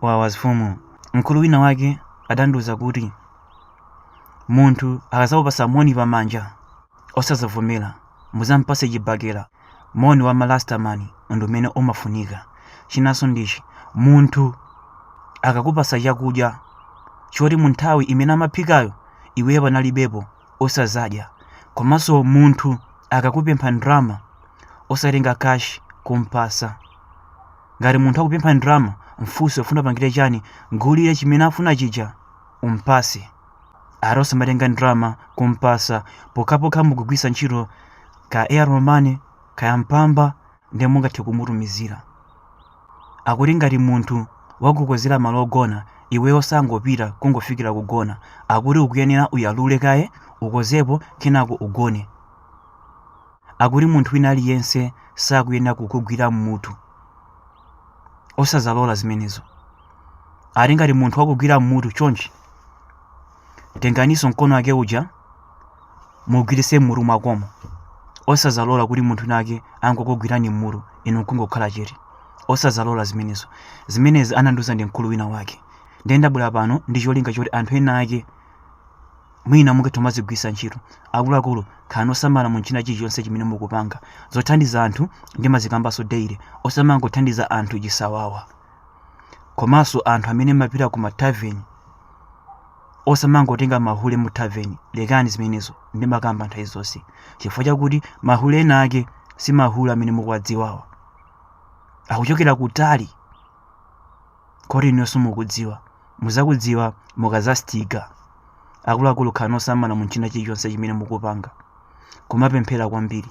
wawazifumu mkulu wina wake adanduza kuti munthu akazakupasa moni pamanja osazavomera muzampase chibakera. Moni wa malastamani ndumene umafunika. Chinanso ndichi, munthu akakupasa chakudya choti mu nthawi imene amaphikayo iweyo panalibepo osazadya. Komanso munthu akakupempha ndrama osatenga kashi kumpasa. Ngati munthu akupempha ndrama mfunse ufuna pangire chani, ngulire chimene afuna chija umpase. Ati osamatenga ndrama kumpasa pokapoka mukugwisa ntchito ka Airtel Money kaya mpamba ndi mungathe kumutumizira. Akuti ngati munthu wakukozera malo ogona iweyo sangopita kungofikira kugona, akuti ukuyenera uyalule kaye ukozepo kenako ugone. Akuti munthu wina aliyense sakuyenera kukugwira mmutu, osazalola zimenezo. Ati ngati munthu wakugwira mmutu chonchi tenganiso mkono wake uja mugwirise mmutu mwakomo, osazalola kuti munthu nake angokugwirani mmutu inu kungokhala chete. Osazalola zimenezo. Zimenezi ananduza ndi mkulu wina wake. Ndendabwera pano ndi cholinga choti anthu ena ake mwina mungathe mazigwisa ntchito. Akuluakulu khalani osamala mu china chilichonse chimene mukupanga. Zothandiza anthu ndi mazikambaso daily, osamangothandiza anthu chisawawa. Komanso anthu amene mapita ku mataveni osamangotenga mahule mu taveni. Lekani zimenezo ndi makamba nthawi zonse, chifukwa chakuti mahule ena ake si mahule amene mukuwadziwawa, akuchokera kutali kodi inonso mukudziwa. Muzakudziwa mukazastiga. Akuluakulu khalani osamala mu china chilichonse chimene mukupanga, kumapemphera kwambiri.